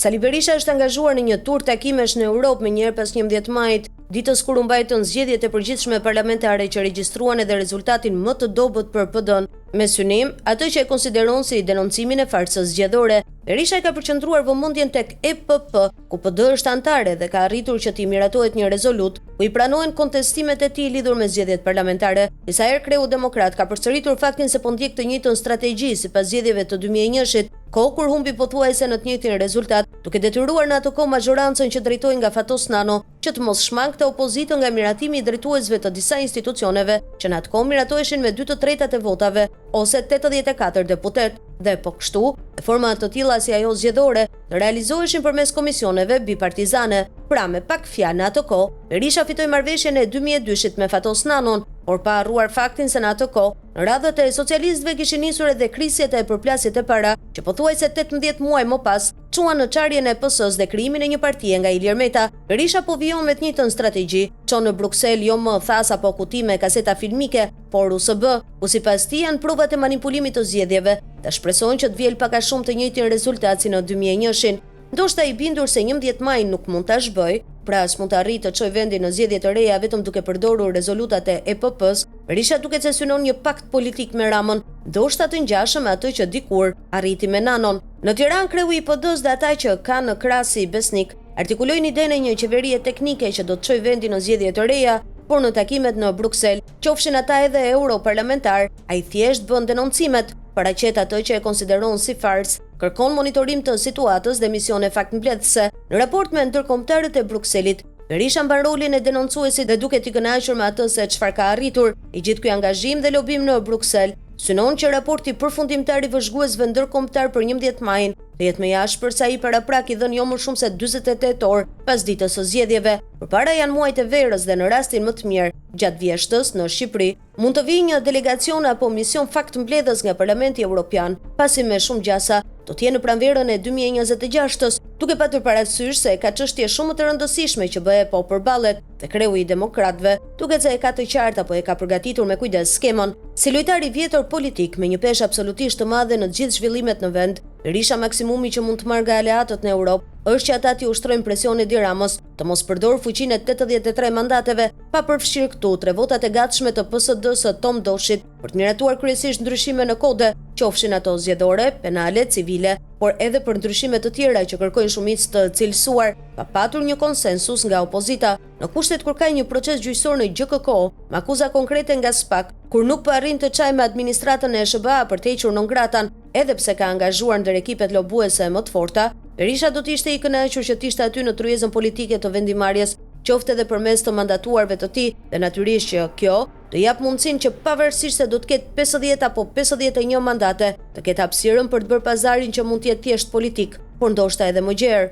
Sali Berisha është angazhuar në një tur takimesh në Europë më njëherë pas 11 majit, ditës kur u mbajtën zgjedhjet e përgjithshme parlamentare që regjistruan edhe rezultatin më të dobët për PD-n, me synim atë që e konsideron si denoncimin e farsës zgjedhore. Berisha ka përqendruar vëmendjen tek EPP, ku PD është antare dhe ka arritur që t'i miratohet një rezolut ku i pranohen kontestimet e tij lidhur me zgjedhjet parlamentare. Disa herë Kreu Demokrat ka përsëritur faktin se po ndjek të njëjtën strategji sipas zgjedhjeve të 2001-shit, kohë kur humbi pothuajse në të njëjtin rezultat, duke detyruar në atë kohë majorancën që drejtoi nga Fatos Nano që të mos shmangte opozitën nga miratimi i drejtuesve të disa institucioneve që në atë kohë miratoheshin me 2/3 e votave ose 84 deputet, dhe po kështu, forma të tilla si ajo zgjedhore realizoheshin përmes komisioneve bipartizane. Pra me pak fjalë në atë kohë, Berisha fitoi marrëveshjen e 2002-shit me Fatos Nanon, por pa harruar faktin se në atë kohë, në radhët e socialistëve kishin nisur edhe krisjet e përplasjet e para, që pothuajse 18 muaj më pas çuan në çarjen e PS-s dhe krijimin e një partie nga Ilir Meta. Berisha po vijon me të njëjtën strategji, çon në Bruksel jo më thas apo kuti me kaseta filmike, por USB, ku sipas tij janë provat e manipulimit të zgjedhjeve, dhe shpresojnë që të vijë pak a shumë të njëjtin rezultat si në 2001-shin. Ndoshta i bindur se 11 maj nuk mund ta zhbëj, pra s'mund të arrijë të çojë vendin në zgjedhje të reja vetëm duke përdorur rezolutat e EPP-s, Berisha duket se synon një pakt politik me Ramën, ndoshta të ngjashëm me atë që dikur arriti me Nanon. Në Tiranë, kreu i PD-s dhe ata që kanë në krasi besnik artikulojnë idenë e një qeverie teknike që do të çojë vendin në zgjedhje të reja, por në takimet në Bruksel, qofshin ata edhe europarlamentar, ai thjesht bën denoncimet, paraqet atë që e konsideron si fars, kërkon monitorim të situatës dhe misione faktmbledhëse. Në raport me ndërkombëtarët e Brukselit, Berisha mban rolin e denoncuesit dhe duket i kënaqur me atë se çfarë ka arritur. I gjithë ky angazhim dhe lobim në Bruksel synon që raporti përfundimtar i vëzhguesve ndërkombëtar për 11 majin të jetë më i ashpër se ai paraprak i dhënë jo më shumë se 48 orë pas ditës së zgjedhjeve. Përpara janë muajt e verës dhe në rastin më të mirë, gjatë vjeshtës në Shqipëri, mund të vijë një delegacion apo mision faktmbledhës nga Parlamenti Evropian, pasi me shumë gjasa do të jenë në pranverën e 2026-s, duke patur parasysh se ka çështje shumë të rëndësishme që bëhe po përballet te kreu i demokratëve, duket se e ka të qartë apo e ka përgatitur me kujdes skemën. Si lojtar i vjetër politik me një peshë absolutisht të madhe në të gjithë zhvillimet në vend, Berisha maksimumi që mund të marrë nga aleatët në Europë është që ata t'i ushtrojnë presionin Edi Ramës të mos përdor fuqinë e 83 mandateve, pa përfshirë këtu 3 votat e gatshme të PSD-s së Tom Doshit për të miratuar kryesisht ndryshime në kode, qofshin ato zgjedhore, penale, civile, por edhe për ndryshime të tjera që kërkojnë shumicë të cilësuar, pa patur një konsensus nga opozita. Në kushtet kur ka një proces gjyqësor në GKK, me akuza konkrete nga SPAK, kur nuk po arrin të çajë me administratën e SBA për të hequr non gratan, edhe pse ka angazhuar ndër ekipet lobuese më të forta, Berisha do të ishte i kënaqur që të ishte aty në tryezën politike të vendimarrjes, qoftë edhe përmes të mandatuarve të tij, dhe natyrisht që kjo do jap mundësinë që pavarësisht se do të ketë 50 apo 51 mandate, të ketë hapësirën për të bërë pazarin që mund të jetë thjesht politik, por ndoshta edhe më gjerë.